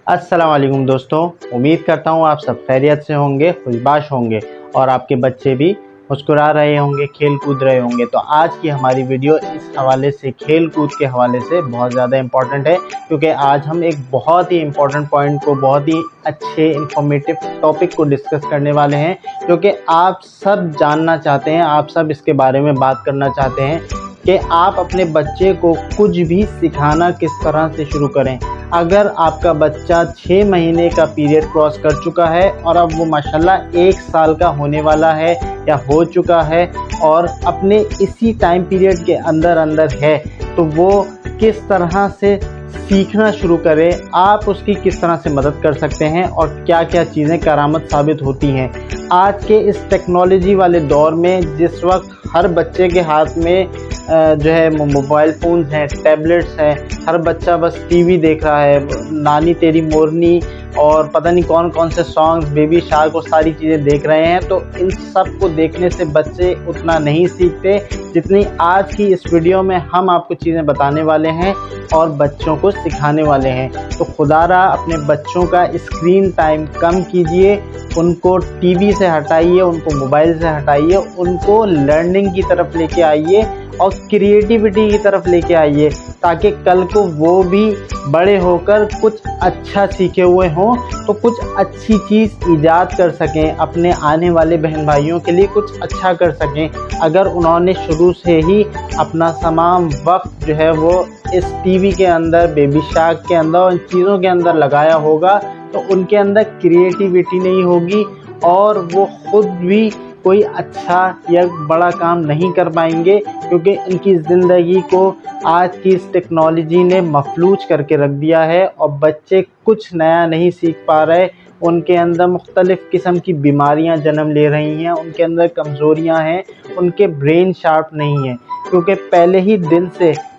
अस्सलाम वालेकुम दोस्तों, उम्मीद करता हूँ आप सब खैरियत से होंगे, खुशबाश होंगे और आपके बच्चे भी मुस्कुरा रहे होंगे, खेल कूद रहे होंगे। तो आज की हमारी वीडियो इस हवाले से, खेल कूद के हवाले से बहुत ज़्यादा इम्पॉर्टेंट है, क्योंकि आज हम एक बहुत ही इम्पॉर्टेंट पॉइंट को, बहुत ही अच्छे इंफॉर्मेटिव टॉपिक को डिस्कस करने वाले हैं, जो कि आप सब जानना चाहते हैं, आप सब इसके बारे में बात करना चाहते हैं कि आप अपने बच्चे को कुछ भी सिखाना किस तरह से शुरू करें। अगर आपका बच्चा 6 महीने का पीरियड क्रॉस कर चुका है और अब वो माशाल्लाह 1 साल का होने वाला है या हो चुका है और अपने इसी टाइम पीरियड के अंदर है, तो वो किस तरह से सीखना शुरू करे, आप उसकी किस तरह से मदद कर सकते हैं और क्या क्या चीज़ें करामत साबित होती हैं। आज के इस टेक्नोलॉजी वाले दौर में जिस वक्त हर बच्चे के हाथ में जो है मोबाइल फ़ोन्स हैं, टैबलेट्स हैं, हर बच्चा बस टीवी देख रहा है, नानी तेरी मोरनी और पता नहीं कौन कौन से सॉन्ग्स, बेबी शार्क और सारी चीज़ें देख रहे हैं। तो इन सब को देखने से बच्चे उतना नहीं सीखते जितनी आज की इस वीडियो में हम आपको चीज़ें बताने वाले हैं और बच्चों को सिखाने वाले हैं। तो खुदारा अपने बच्चों का स्क्रीन टाइम कम कीजिए, उनको टीवी से हटाइए, उनको मोबाइल से हटाइए, उनको लर्निंग की तरफ लेके आइए और क्रिएटिविटी की तरफ लेके आइए, ताकि कल को वो भी बड़े होकर कुछ अच्छा सीखे हुए हों तो कुछ अच्छी चीज़ ईजाद कर सकें, अपने आने वाले बहन भाइयों के लिए कुछ अच्छा कर सकें। अगर उन्होंने शुरू से ही अपना तमाम वक्त जो है वो इस टीवी के अंदर, बेबी शार्क के अंदर और इन चीज़ों के अंदर लगाया होगा, तो उनके अंदर क्रिएटिविटी नहीं होगी और वो खुद भी कोई अच्छा या बड़ा काम नहीं कर पाएंगे, क्योंकि इनकी ज़िंदगी को आज की इस टेक्नोलॉजी ने मफलूज करके रख दिया है और बच्चे कुछ नया नहीं सीख पा रहे। उनके अंदर मुख्तलिफ़ किस्म की बीमारियां जन्म ले रही हैं, उनके अंदर कमज़ोरियां हैं, उनके ब्रेन शार्प नहीं है, क्योंकि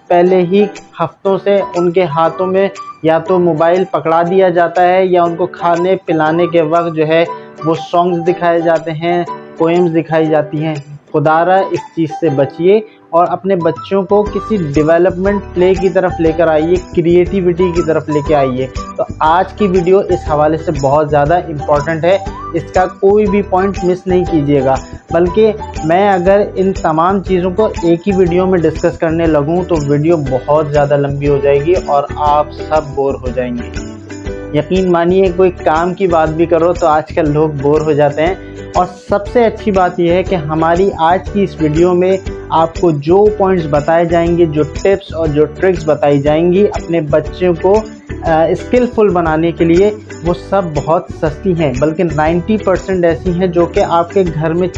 पहले ही हफ्तों से उनके हाथों में या तो मोबाइल पकड़ा दिया जाता है या उनको खाने पिलाने के वक्त जो है वो सॉन्ग्स दिखाए जाते हैं, पोएम्स दिखाई जाती हैं। खुदारा इस चीज़ से बचिए और अपने बच्चों को किसी डेवलपमेंट प्ले की तरफ लेकर आइए, क्रिएटिविटी की तरफ लेकर आइए। तो आज की वीडियो इस हवाले से बहुत ज़्यादा इम्पॉर्टेंट है, इसका कोई भी पॉइंट मिस नहीं कीजिएगा। बल्कि मैं अगर इन तमाम चीज़ों को एक ही वीडियो में डिस्कस करने लगूं तो वीडियो बहुत ज़्यादा लंबी हो जाएगी और आप सब बोर हो जाएंगे। यकीन मानिए, कोई काम की बात भी करो तो आजकल लोग बोर हो जाते हैं। और सबसे अच्छी बात यह है कि हमारी आज की इस वीडियो में आपको जो पॉइंट्स बताए जाएंगे, जो टिप्स और जो ट्रिक्स बताई जाएंगी अपने बच्चों को स्किलफुल बनाने के लिए, वो सब बहुत सस्ती हैं, बल्कि 90% ऐसी हैं जो कि आपके घर में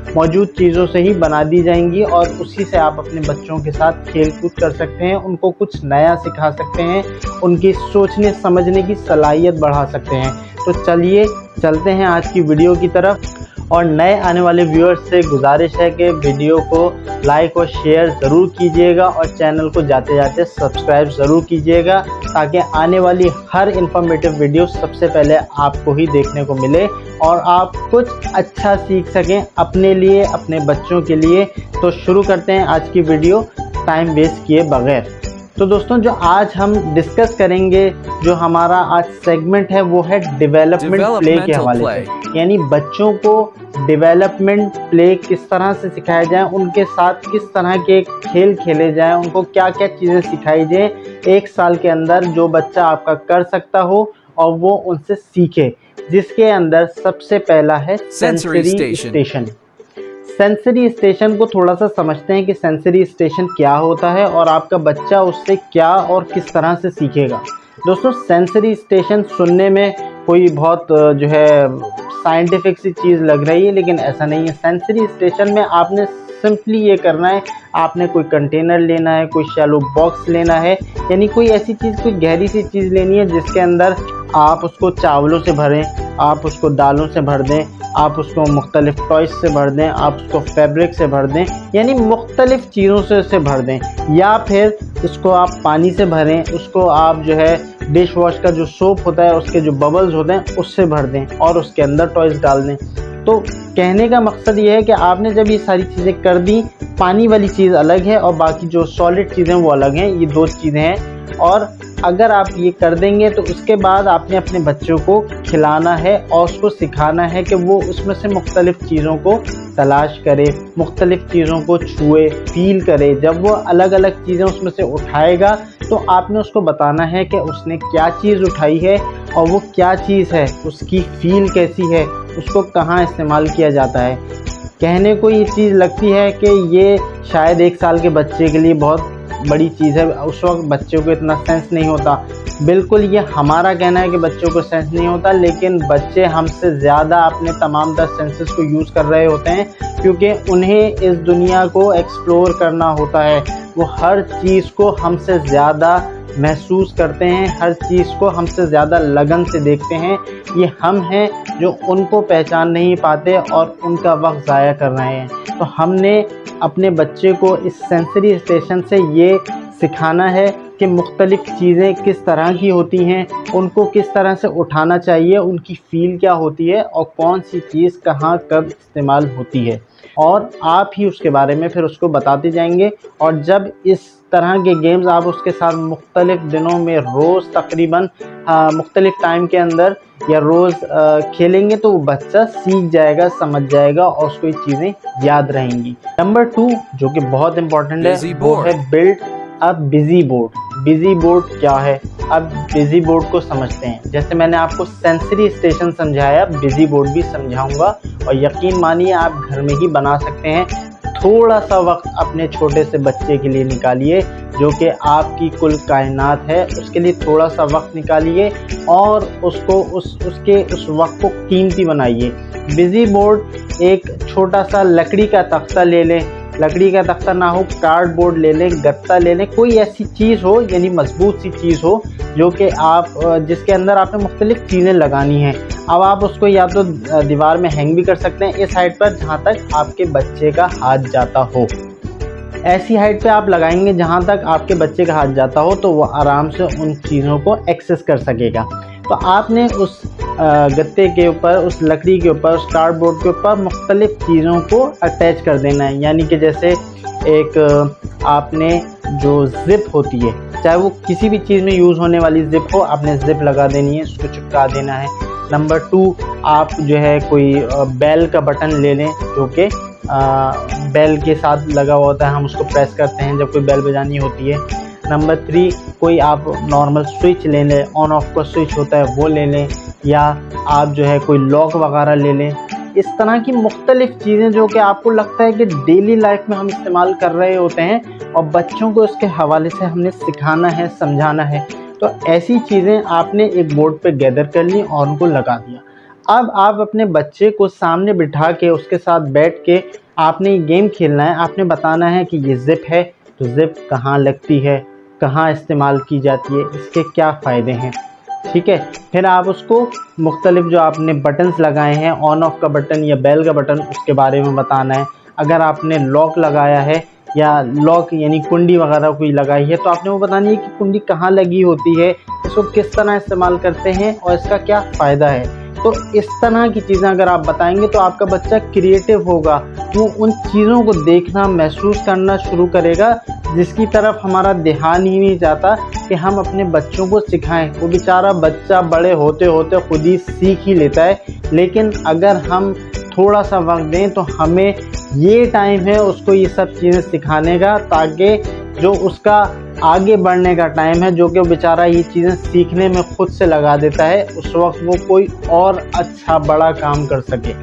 मौजूद चीज़ों से ही बना दी जाएंगी और उसी से आप अपने बच्चों के साथ खेल कूद कर सकते हैं, उनको कुछ नया सिखा सकते हैं, उनकी सोचने समझने की सलाहियत बढ़ा सकते हैं। तो चलिए चलते हैं आज की वीडियो की तरफ। और नए आने वाले व्यूअर्स से गुजारिश है कि वीडियो को लाइक और शेयर ज़रूर कीजिएगा और चैनल को जाते जाते सब्सक्राइब ज़रूर कीजिएगा, ताकि आने वाली हर इन्फॉर्मेटिव वीडियो सबसे पहले आपको ही देखने को मिले और आप कुछ अच्छा सीख सकें अपने लिए, अपने बच्चों के लिए। तो शुरू करते हैं आज की वीडियो टाइम वेस्ट किए बगैर। तो दोस्तों, जो आज हम डिस्कस करेंगे, जो हमारा आज सेगमेंट है, वो है डेवलपमेंट प्ले के हवाले से। यानी बच्चों को डेवलपमेंट प्ले किस तरह से सिखाया जाए, उनके साथ किस तरह के खेल खेले जाएं, उनको क्या क्या चीज़ें सिखाई जाए 1 साल के अंदर, जो बच्चा आपका कर सकता हो और वो उनसे सीखे। जिसके अंदर सबसे पहला है सेंसरी स्टेशन। सेंसरी स्टेशन को थोड़ा सा समझते हैं कि सेंसरी स्टेशन क्या होता है और आपका बच्चा उससे क्या और किस तरह से सीखेगा। दोस्तों, सेंसरी स्टेशन सुनने में कोई बहुत जो है साइंटिफिक सी चीज़ लग रही है, लेकिन ऐसा नहीं है। सेंसरी स्टेशन में आपने सिंपली ये करना है, आपने कोई कंटेनर लेना है, कोई शैलो बॉक्स लेना है, यानी कोई ऐसी चीज़, कोई गहरी सी चीज़ लेनी है जिसके अंदर आप उसको चावलों से भरें, आप उसको दालों से भर दें, आप उसको मुख्तलिफ टॉयज से भर दें, आप उसको फैब्रिक से भर दें, यानी मुख्तलिफ चीज़ों से भर दें, या फिर इसको आप पानी से भरें, उसको आप जो है डिश वॉश का जो सोप होता है उसके जो बबल्स होते हैं उससे भर दें और उसके अंदर टॉयज डाल दें। तो कहने का मकसद ये है कि आपने जब ये सारी चीज़ें कर दी, पानी वाली चीज़ अलग है और बाकी जो सॉलिड चीज़ें वो अलग हैं, ये 2 चीज़ें हैं। और अगर आप ये कर देंगे तो उसके बाद आपने अपने बच्चों को खिलाना है और उसको सिखाना है कि वो उसमें से मुख्तलिफ़ चीज़ों को तलाश करे, मुख्तलिफ़ चीज़ों को छुए, फील करे। जब वो अलग अलग चीज़ें उसमें से उठाएगा तो आपने उसको बताना है कि उसने क्या चीज़ उठाई है और वो क्या चीज़ है, उसकी फ़ील कैसी है, उसको कहाँ इस्तेमाल किया जाता है। कहने को ये चीज़ लगती है कि ये शायद 1 साल के बच्चे के लिए बहुत बड़ी चीज़ है, उस वक्त बच्चों को इतना सेंस नहीं होता। बिल्कुल ये हमारा कहना है कि बच्चों को सेंस नहीं होता, लेकिन बच्चे हमसे ज़्यादा अपने तमाम 10 सेंसेस को यूज़ कर रहे होते हैं, क्योंकि उन्हें इस दुनिया को एक्सप्लोर करना होता है। वो हर चीज़ को हमसे ज़्यादा महसूस करते हैं, हर चीज़ को हमसे ज़्यादा लगन से देखते हैं। ये हम हैं जो उनको पहचान नहीं पाते और उनका वक्त ज़ाया कर रहे हैं। तो हमने अपने बच्चे को इस सेंसरी स्टेशन से ये सिखाना है कि मुख्तलिफ़ चीज़ें किस तरह की होती हैं, उनको किस तरह से उठाना चाहिए, उनकी फ़ील क्या होती है और कौन सी चीज़ कहाँ कब इस्तेमाल होती है, और आप ही उसके बारे में फिर उसको बताते जाएंगे। और जब इस तरह के गेम्स आप उसके साथ मुख्तलिफ़ दिनों में रोज़ तकरीबन मुख्तलिफ़ टाइम के अंदर या रोज़ खेलेंगे तो वो बच्चा सीख जाएगा, समझ जाएगा और उसको ये चीज़ें याद रहेंगी। नंबर 2 जो कि बहुत इम्पॉर्टेंट है वो है build a busy board. Busy board क्या है? अब बिजी बोर्ड को समझते हैं। जैसे मैंने आपको सेंसरी स्टेशन समझाया, बिजी बोर्ड भी समझाऊंगा और यकीन मानिए आप घर में ही बना सकते हैं। थोड़ा सा वक्त अपने छोटे से बच्चे के लिए निकालिए जो कि आपकी कुल कायनात है, उसके लिए थोड़ा सा वक्त निकालिए और उसको उस वक्त को कीमती बनाइए। बिजी बोर्ड एक छोटा सा लकड़ी का तख्ता ले लें, लकड़ी का तख्ता ना हो कार्डबोर्ड ले लें, गत्ता ले लें, कोई ऐसी चीज़ हो यानी मजबूत सी चीज़ हो जो कि आप जिसके अंदर आपने मुख्तलिफ़ चीज़ें लगानी हैं। अब आप उसको या तो दीवार में हैंग भी कर सकते हैं इस हाइट पर जहाँ तक आपके बच्चे का हाथ जाता हो। ऐसी हाइट पे आप लगाएंगे जहाँ तक आपके बच्चे का हाथ जाता हो तो वो आराम से उन चीज़ों को एक्सेस कर सकेगा। तो आपने उस गत्ते के ऊपर, उस लकड़ी के ऊपर, उस कार्डबोर्ड के ऊपर मुख्तलिफ़ चीज़ों को अटैच कर देना है। यानी कि जैसे एक आपने जो ज़िप होती है, चाहे वो किसी भी चीज़ में यूज़ होने वाली ज़िप हो, आपने ज़िप लगा देनी है, उसको चिपका देना है। नंबर 2 आप जो है कोई बेल का बटन ले लें जो कि बेल के साथ लगा हुआ होता है, हम उसको प्रेस करते हैं जब कोई बेल बजानी होती है। नंबर 3 कोई आप नॉर्मल स्विच ले लें, ऑन ऑफ का स्विच होता है वो ले लें, या आप जो है कोई लॉक वगैरह ले लें। इस तरह की मुख्तलिफ़ चीज़ें जो कि आपको लगता है कि डेली लाइफ में हम इस्तेमाल कर रहे होते हैं और बच्चों को इसके हवाले से हमने सिखाना है, समझाना है, तो ऐसी चीज़ें आपने एक बोर्ड पे गैदर कर ली और उनको लगा दिया। अब आप अपने बच्चे को सामने बिठा के उसके साथ बैठ के आपने ये गेम खेलना है। आपने बताना है कि ये ज़िप है तो ज़िप कहाँ लगती है, कहाँ इस्तेमाल की जाती है, इसके क्या फ़ायदे हैं, ठीक है। फिर आप उसको मुख्तलिफ़ जो आपने बटन्स लगाए हैं, ऑन ऑफ का बटन या बेल का बटन, उसके बारे में बताना है। अगर आपने लॉक लगाया है या लॉक यानी कुंडी वगैरह कोई लगाई है तो आपने वो बतानी है कि कुंडी कहाँ लगी होती है, इसको किस तरह इस्तेमाल करते हैं और इसका क्या फ़ायदा है। तो इस तरह की चीज़ें अगर आप बताएंगे तो आपका बच्चा क्रिएटिव होगा, वो उन चीज़ों को देखना, महसूस करना शुरू करेगा जिसकी तरफ हमारा ध्यान ही नहीं जाता कि हम अपने बच्चों को सिखाएं। वो बेचारा बच्चा बड़े होते होते खुद ही सीख ही लेता है, लेकिन अगर हम थोड़ा सा वक्त दें तो हमें ये टाइम है उसको ये सब चीज़ें सिखाने का, ताकि जो उसका आगे बढ़ने का टाइम है, जो कि वो बेचारा ये चीज़ें सीखने में खुद से लगा देता है, उस वक्त वो कोई और अच्छा बड़ा काम कर सके।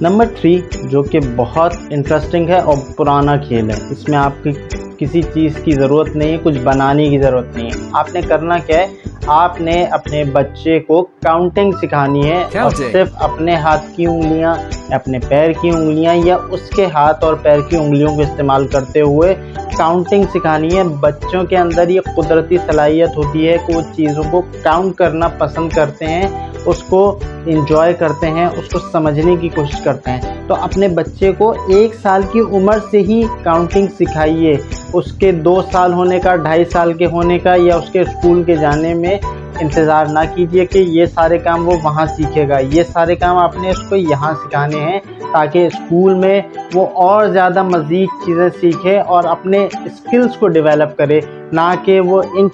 नंबर 3 जो कि बहुत इंटरेस्टिंग है और पुराना खेल है, इसमें आपकी किसी चीज़ की ज़रूरत नहीं है, कुछ बनाने की ज़रूरत नहीं है। आपने करना क्या है, आपने अपने बच्चे को काउंटिंग सिखानी है और सिर्फ अपने हाथ की उंगलियां, अपने पैर की उंगलियां या उसके हाथ और पैर की उंगलियों को इस्तेमाल करते हुए काउंटिंग सिखानी है। बच्चों के अंदर ये कुदरती सलाहियत होती है कि वो चीज़ों को काउंट करना पसंद करते हैं, उसको एंजॉय करते हैं, उसको समझने की कोशिश करते हैं। तो अपने बच्चे को 1 साल की उम्र से ही काउंटिंग सिखाइए। उसके 2 साल होने का, 2.5 साल के होने का या उसके स्कूल के जाने में इंतज़ार ना कीजिए कि ये सारे काम वो वहाँ सीखेगा। ये सारे काम आपने उसको यहाँ सिखाने हैं ताकि स्कूल में वो और ज़्यादा मज़ीद चीज़ें सीखे और अपने स्किल्स को डेवलप करे, ना कि वो इन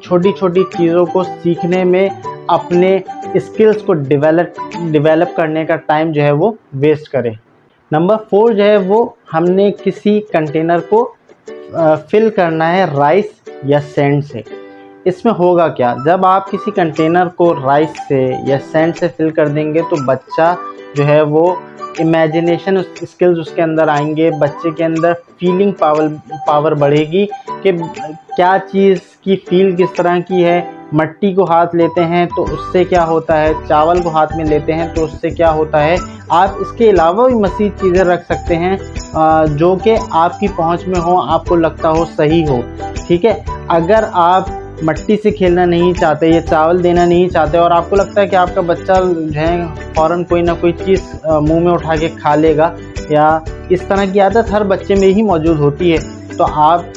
छोटी छोटी चीज़ों को सीखने में अपने स्किल्स को डेवलप करने का टाइम जो है वो वेस्ट करे। नंबर 4 जो है वो हमने किसी कंटेनर को फिल करना है राइस या सैंड से। इसमें होगा क्या, जब आप किसी कंटेनर को राइस से या सैंड से फिल कर देंगे तो बच्चा जो है वो इमेजिनेशन स्किल्स उसके अंदर आएंगे, बच्चे के अंदर फीलिंग पावर बढ़ेगी कि क्या चीज़ की फील किस तरह की है। मट्टी को हाथ लेते हैं तो उससे क्या होता है, चावल को हाथ में लेते हैं तो उससे क्या होता है। आप इसके अलावा भी मज़ीद चीज़ें रख सकते हैं जो कि आपकी पहुंच में हो, आपको लगता हो सही हो। ठीक है, अगर आप मट्टी से खेलना नहीं चाहते या चावल देना नहीं चाहते और आपको लगता है कि आपका बच्चा जो है फ़ौरन कोई ना कोई चीज़ मुंह में उठा के खा लेगा या इस तरह की आदत हर बच्चे में ही मौजूद होती है, तो आप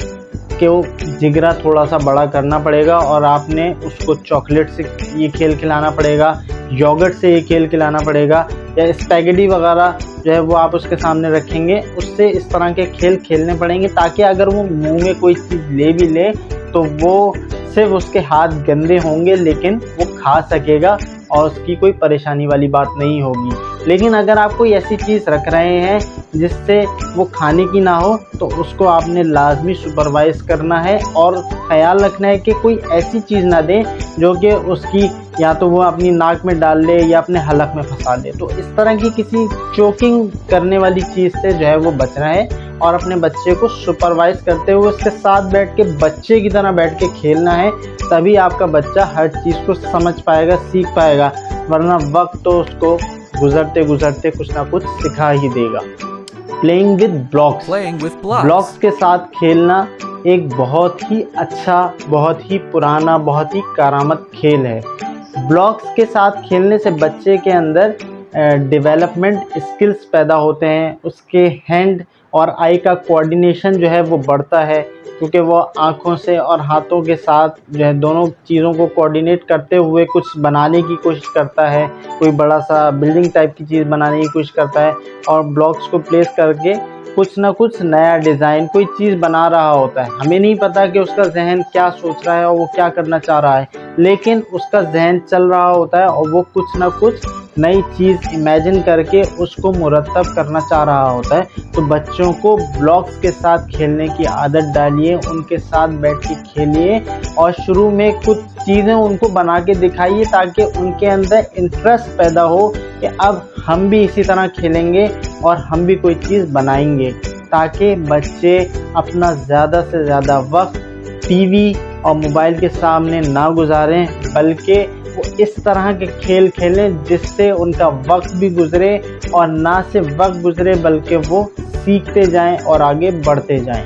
को जिगरा थोड़ा सा बड़ा करना पड़ेगा और आपने उसको चॉकलेट से ये खेल खिलाना पड़ेगा, योगर्ट से ये खेल खिलाना पड़ेगा या स्पैगेटी वगैरह जो है वो आप उसके सामने रखेंगे, उससे इस तरह के खेल खेलने पड़ेंगे ताकि अगर वो मुंह में कोई चीज़ ले भी ले तो वो सिर्फ उसके हाथ गंदे होंगे लेकिन वो खा सकेगा और उसकी कोई परेशानी वाली बात नहीं होगी। लेकिन अगर आप कोई ऐसी चीज़ रख रहे हैं जिससे वो खाने की ना हो तो उसको आपने लाजमी सुपरवाइज़ करना है और ख़याल रखना है कि कोई ऐसी चीज़ ना दें जो कि उसकी या तो वो अपनी नाक में डाल ले या अपने हलक में फंसा ले। तो इस तरह की किसी चोकिंग करने वाली चीज़ से जो है वो बचना है और अपने बच्चे को सुपरवाइज़ करते हुए उसके साथ बैठ के बच्चे की तरह बैठ के खेलना है, तभी आपका बच्चा हर चीज़ को समझ पाएगा, सीख पाएगा, वरना वक्त तो उसको गुजरते गुजरते कुछ ना कुछ सिखा ही देगा। प्लेइंग विद ब्लॉक्स, ब्लॉक्स के साथ खेलना एक बहुत ही अच्छा, बहुत ही पुराना, बहुत ही करामत खेल है। ब्लॉक्स के साथ खेलने से बच्चे के अंदर डेवलपमेंट स्किल्स पैदा होते हैं, उसके हैंड और आई का कोऑर्डिनेशन जो है वो बढ़ता है क्योंकि वो आँखों से और हाथों के साथ जो है दोनों चीज़ों को कोऑर्डिनेट करते हुए कुछ बनाने की कोशिश करता है, कोई बड़ा सा बिल्डिंग टाइप की चीज़ बनाने की कोशिश करता है और ब्लॉक्स को प्लेस करके कुछ ना कुछ नया डिज़ाइन कोई चीज़ बना रहा होता है। हमें नहीं पता कि उसका जहन क्या सोच रहा है और वो क्या करना चाह रहा है, लेकिन उसका जहन चल रहा होता है और वो कुछ ना कुछ नई चीज़ इमेजिन करके उसको मुरतब करना चाह रहा होता है। तो बच्चों को ब्लॉक्स के साथ खेलने की आदत डालिए, उनके साथ बैठ के खेलिए और शुरू में कुछ चीज़ें उनको बना के दिखाइए ताकि उनके अंदर इंटरेस्ट पैदा हो कि अब हम भी इसी तरह खेलेंगे और हम भी कोई चीज़ बनाएंगे, ताकि बच्चे अपना ज़्यादा से ज़्यादा वक्त टीवी और मोबाइल के सामने ना गुजारें, बल्कि वो इस तरह के खेल खेलें जिससे उनका वक्त भी गुजरे और ना सिर्फ वक्त गुजरे बल्कि वो सीखते जाएं और आगे बढ़ते जाएं।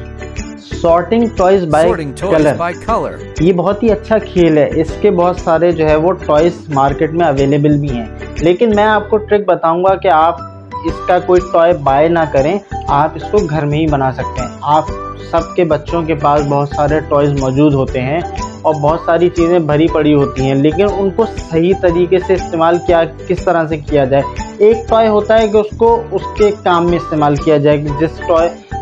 सॉर्टिंग टॉयज बाय कलर, ये बहुत ही अच्छा खेल है। इसके बहुत सारे जो है वो टॉयज मार्केट में अवेलेबल भी हैं, लेकिन मैं आपको ट्रिक बताऊंगा कि आप इसका कोई टॉय बाय ना करें, आप इसको घर में ही बना सकते हैं। आप सबके बच्चों के पास बहुत सारे टॉयज़ मौजूद होते हैं और बहुत सारी चीज़ें भरी पड़ी होती हैं, लेकिन उनको सही तरीके से इस्तेमाल किस तरह से किया जाए। एक टॉय होता है कि उसको उसके काम में इस्तेमाल किया जाए,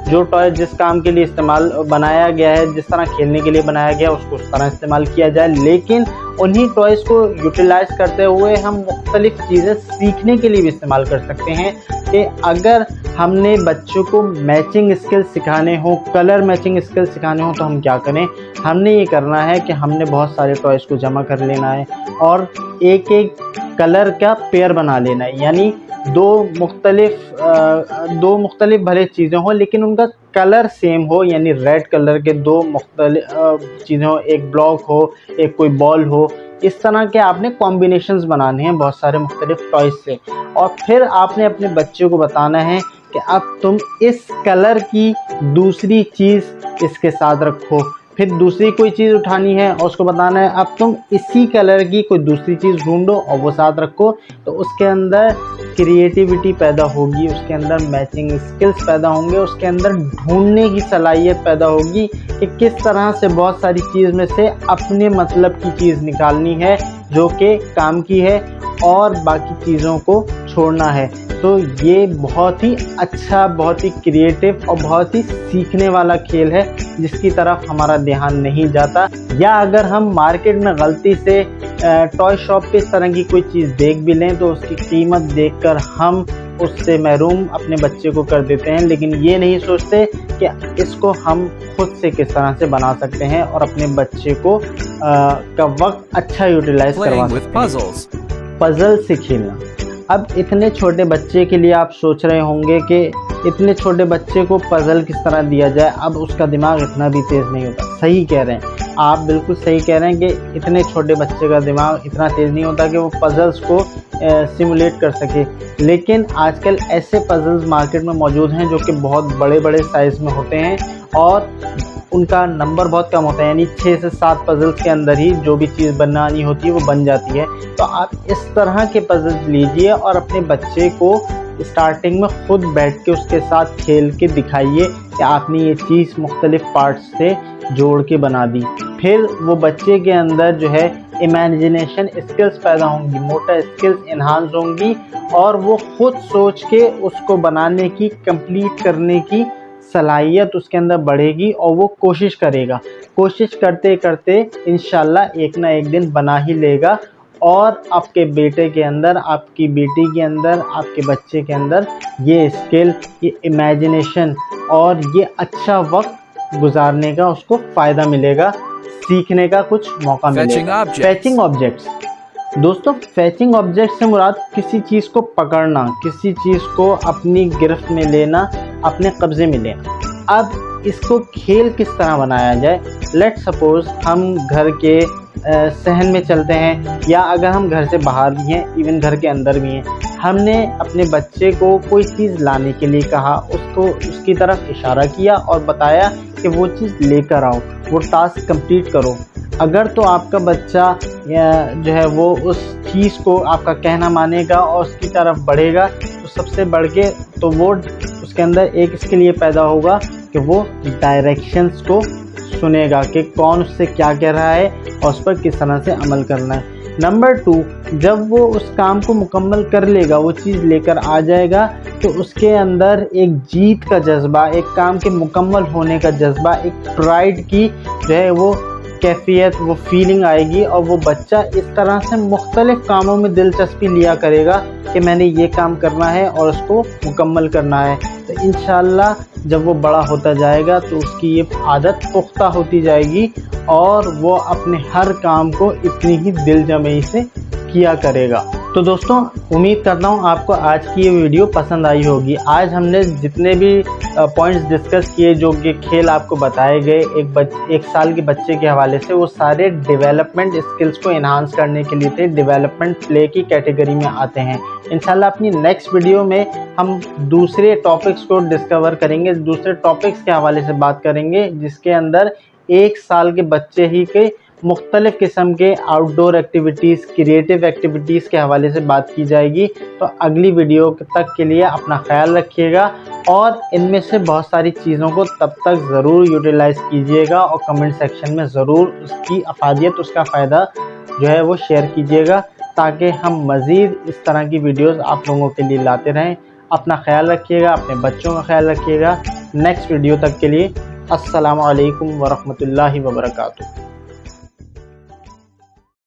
जो टॉय जिस काम के लिए इस्तेमाल बनाया गया है, जिस तरह खेलने के लिए बनाया गया है उसको उस तरह इस्तेमाल किया जाए। लेकिन उन्हीं टॉयज़ को यूटिलाइज़ करते हुए हम मुख्तलिफ़ चीज़ें सीखने के लिए भी इस्तेमाल कर सकते हैं कि अगर हमने बच्चों को मैचिंग स्किल्स सिखाने हो, कलर मैचिंग स्किल्स सिखाने हो तो हम क्या करें। हमने ये करना है कि हमने बहुत सारे टॉयज़ को जमा कर लेना है और एक एक कलर का पेयर बना लेना है, यानी दो मुख्तलिफ भले चीज़ें हो लेकिन उनका कलर सेम हो, यानी रेड कलर के दो मुख्तलिफ चीज़ें हो, एक ब्लॉक हो, एक कोई बॉल हो। इस तरह के आपने कॉम्बिनेशंस बनाने हैं बहुत सारे मुख्तलिफ टॉयज़ से और फिर आपने अपने बच्चे को बताना है कि अब तुम इस कलर की दूसरी चीज़ इसके साथ रखो, फिर दूसरी कोई चीज़ उठानी है और उसको बताना है अब तुम इसी कलर की कोई दूसरी चीज़ ढूंढो और वो साथ रखो। तो उसके अंदर क्रिएटिविटी पैदा होगी, उसके अंदर मैचिंग स्किल्स पैदा होंगे, उसके अंदर ढूंढने की सलाहियत पैदा होगी कि किस तरह से बहुत सारी चीज़ में से अपने मतलब की चीज़ निकालनी है जो कि काम की है और बाकी चीज़ों को छोड़ना है। तो ये बहुत ही अच्छा, बहुत ही क्रिएटिव और बहुत ही सीखने वाला खेल है जिसकी तरफ हमारा ध्यान नहीं जाता। या अगर हम मार्केट में गलती से टॉय शॉप पे इस तरह की कोई चीज़ देख भी लें तो उसकी कीमत देखकर हम उससे महरूम अपने बच्चे को कर देते हैं, लेकिन ये नहीं सोचते कि इसको हम खुद से किस तरह से बना सकते हैं और अपने बच्चे को का वक्त अच्छा यूटिलाइज करवा सकते हैं। पजल से खेलना। अब इतने छोटे बच्चे के लिए आप सोच रहे होंगे कि इतने छोटे बच्चे को पजल किस तरह दिया जाए, अब उसका दिमाग इतना भी तेज़ नहीं होता। सही कह रहे हैं आप, बिल्कुल सही कह रहे हैं कि इतने छोटे बच्चे का दिमाग इतना तेज़ नहीं होता कि वो पजल्स को सिमुलेट कर सके। लेकिन आजकल ऐसे पजल्स मार्केट में मौजूद हैं जो कि बहुत बड़े बड़े साइज़ में होते हैं और उनका नंबर बहुत कम होता है, यानी 6 से 7 पजल्स के अंदर ही जो भी चीज़ बनानी होती है वो बन जाती है। तो आप इस तरह के पजल्स लीजिए और अपने बच्चे को स्टार्टिंग में खुद बैठ के उसके साथ खेल के दिखाइए कि आपने ये चीज़ मुख्तलिफ पार्ट्स से जोड़ के बना दी। फिर वो बच्चे के अंदर जो है इमेजिनेशन स्किल्स पैदा होंगी, मोटर स्किल्स इन्हांस होंगी और वो खुद सोच के उसको बनाने की, कंप्लीट करने की सलाहियत उसके अंदर बढ़ेगी और वो कोशिश करेगा। कोशिश करते करते इंशाल्लाह एक ना एक दिन बना ही लेगा और आपके बेटे के अंदर, आपकी बेटी के अंदर, आपके बच्चे के अंदर ये स्किल, ये इमेजिनेशन और ये अच्छा वक्त गुजारने का उसको फ़ायदा मिलेगा, सीखने का कुछ मौका मिलेगा। फैचिंग ऑब्जेक्ट्स। दोस्तों, फैचिंग ऑब्जेक्ट से मुराद किसी चीज़ को पकड़ना, किसी चीज़ को अपनी गिरफ्त में लेना, अपने कब्ज़े में लेना। अब इसको खेल किस तरह बनाया जाए। लेट सपोज़ हम घर के सहन में चलते हैं या अगर हम घर से बाहर भी हैं, इवन घर के अंदर भी हैं, हमने अपने बच्चे को कोई चीज़ लाने के लिए कहा, उसको उसकी तरफ इशारा किया और बताया कि वो चीज़ लेकर आओ, वो टास्क कंप्लीट करो। अगर तो आपका बच्चा जो है वो उस चीज़ को आपका कहना मानेगा और उसकी तरफ बढ़ेगा तो सबसे बढ़ के तो वो उसके अंदर एक इसके लिए पैदा होगा कि वो डायरेक्शंस को सुनेगा कि कौन उससे क्या कह रहा है और उस पर किस तरह से अमल करना है। नंबर 2, जब वो उस काम को मुकम्मल कर लेगा, वो चीज़ लेकर आ जाएगा तो उसके अंदर एक जीत का जज्बा, एक काम के मुकम्मल होने का जज्बा, एक प्राइड की जो है वो कैफियत, वो फीलिंग आएगी और वो बच्चा इस तरह से मुख्तलिफ़ कामों में दिलचस्पी लिया करेगा कि मैंने ये काम करना है और उसको मुकम्मल करना है। तो इंशाअल्लाह जब वो बड़ा होता जाएगा तो उसकी ये आदत पुख्ता होती जाएगी और वो अपने हर काम को इतनी ही दिलजमई से किया करेगा। तो दोस्तों, उम्मीद करता हूँ आपको आज की ये वीडियो पसंद आई होगी। आज हमने जितने भी पॉइंट्स डिस्कस किए, जो कि खेल आपको बताए गए एक साल के बच्चे के हवाले से, वो सारे डेवलपमेंट स्किल्स को इन्हांस करने के लिए थे, डेवलपमेंट प्ले की कैटेगरी में आते हैं। इंशाल्लाह अपनी नेक्स्ट वीडियो में हम दूसरे टॉपिक्स को डिस्कवर करेंगे, दूसरे टॉपिक्स के हवाले से बात करेंगे जिसके अंदर 1 साल के बच्चे ही के मुख्तलिफ़ किस्म के आउटडोर एक्टिविटीज़, क्रिएटिव एक्टिविटीज़ के हवाले से बात की जाएगी। तो अगली वीडियो तक के लिए अपना ख्याल रखिएगा और इनमें से बहुत सारी चीज़ों को तब तक ज़रूर यूटिलाइज़ कीजिएगा और कमेंट सेक्शन में ज़रूर उसकी अफादियत, उसका फ़ायदा जो है वो शेयर कीजिएगा ताकि हम मज़ीद इस तरह की वीडियोज़ आप लोगों के लिए लाते रहें। अपना ख्याल रखिएगा, अपने बच्चों का ख्याल रखिएगा। नेक्स्ट वीडियो तक के लिए अस्सलामु अलैकुम वरहमतुल्लाहि वबरकातुहू।